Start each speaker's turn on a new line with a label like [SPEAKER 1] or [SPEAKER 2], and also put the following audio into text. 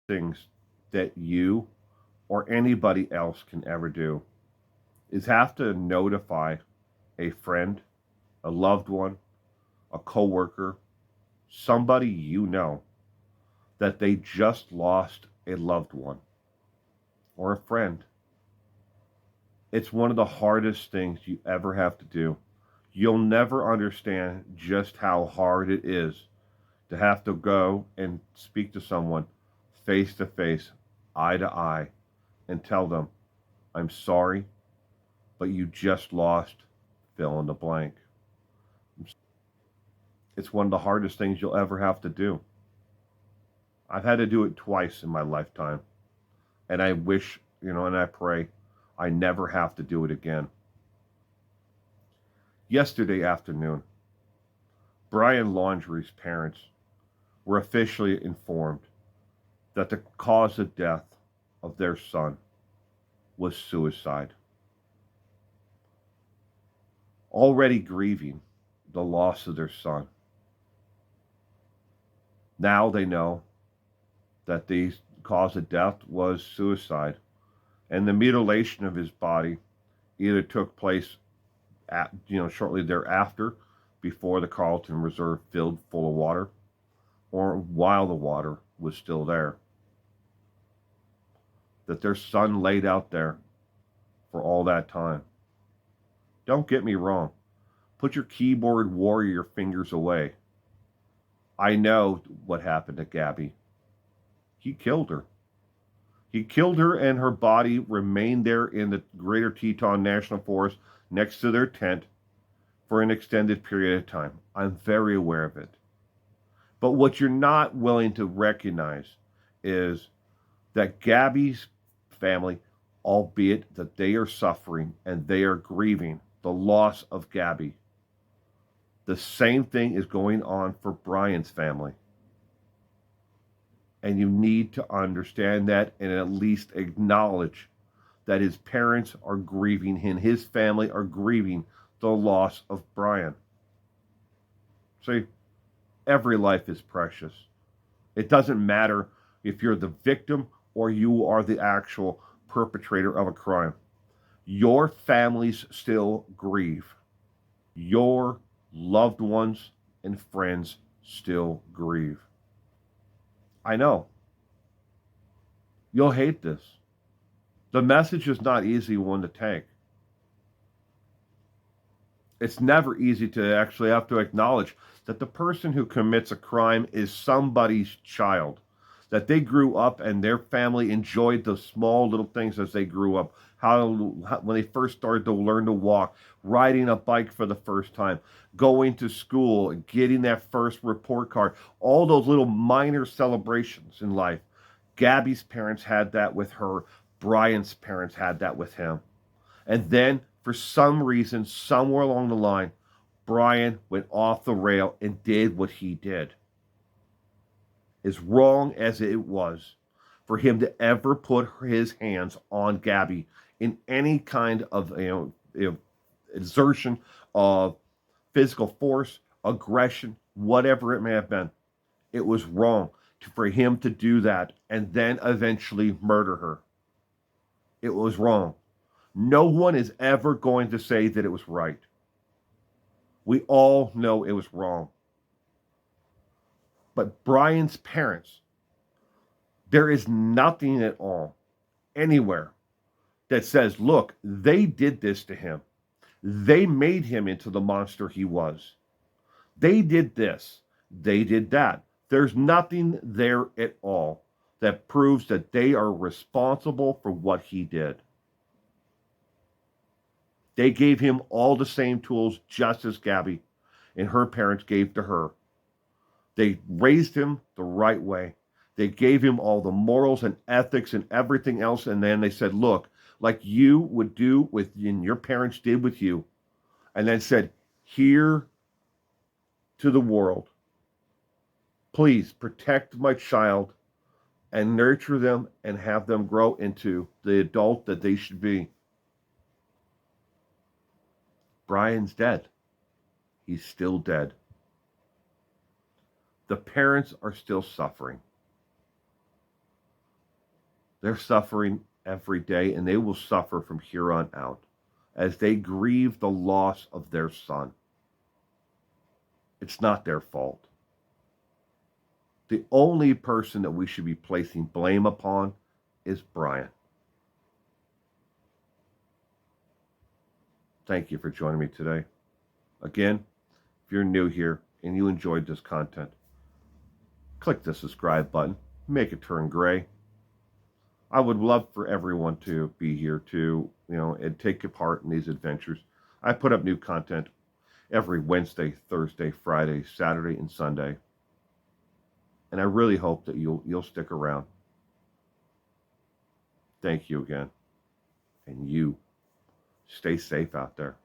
[SPEAKER 1] things that you or anybody else can ever do is have to notify a friend, a loved one, a coworker, somebody you know that they just lost a loved one or a friend. It's one of the hardest things you ever have to do. You'll never understand just how hard it is to have to go and speak to someone face to face, eye to eye, and tell them, I'm sorry, but you just lost fill in the blank. It's one of the hardest things you'll ever have to do. I've had to do it twice in my lifetime, and I wish, and I pray I never have to do it again. Yesterday afternoon, Brian Laundrie's parents were officially informed that the cause of death of their son was suicide. Already grieving the loss of their son, now they know that the cause of death was suicide, and the mutilation of his body either took place shortly thereafter, before the Carlton Reserve filled full of water, or while the water was still there. That their son laid out there for all that time. Don't get me wrong. Put your keyboard warrior fingers away. I know what happened to Gabby. He killed her. He killed her, and her body remained there in the Greater Teton National Forest next to their tent for an extended period of time. I'm very aware of it. But what you're not willing to recognize is that Gabby's family, albeit that they are suffering and they are grieving the loss of Gabby, the same thing is going on for Brian's family. And you need to understand that and at least acknowledge that his parents are grieving and his family are grieving the loss of Brian. See, every life is precious. It doesn't matter if you're the victim or you are the actual perpetrator of a crime. Your families still grieve. Your loved ones and friends still grieve. I know. You'll hate this. The message is not easy one to take. It's never easy to actually have to acknowledge that the person who commits a crime is somebody's child. That they grew up and their family enjoyed the small little things as they grew up. How when they first started to learn to walk, riding a bike for the first time, going to school, getting that first report card, all those little minor celebrations in life. Gabby's parents had that with her. Brian's parents had that with him. And then, for some reason, somewhere along the line, Brian went off the rail and did what he did. As wrong as it was for him to ever put his hands on Gabby in any kind of exertion of physical force, aggression, whatever it may have been, it was wrong for him to do that and then eventually murder her. It was wrong. No one is ever going to say that it was right. We all know it was wrong. But Brian's parents, there is nothing at all, anywhere, that says, look, they did this to him. They made him into the monster he was. They did this. They did that. There's nothing there at all that proves that they are responsible for what he did. They gave him all the same tools just as Gabby and her parents gave to her. They raised him the right way. They gave him all the morals and ethics and everything else. And then they said, look, like you would do with, and your parents did with you. And then said, here to the world, please protect my child and nurture them and have them grow into the adult that they should be. Brian's dead. He's still dead. The parents are still suffering. They're suffering every day, and they will suffer from here on out as they grieve the loss of their son. It's not their fault. The only person that we should be placing blame upon is Brian. Thank you for joining me today. Again, if you're new here and you enjoyed this content, click the subscribe button, make it turn gray. I would love for everyone to be here to, and take part in these adventures. I put up new content every Wednesday, Thursday, Friday, Saturday, and Sunday. And I really hope that you'll stick around. Thank you again. And you stay safe out there.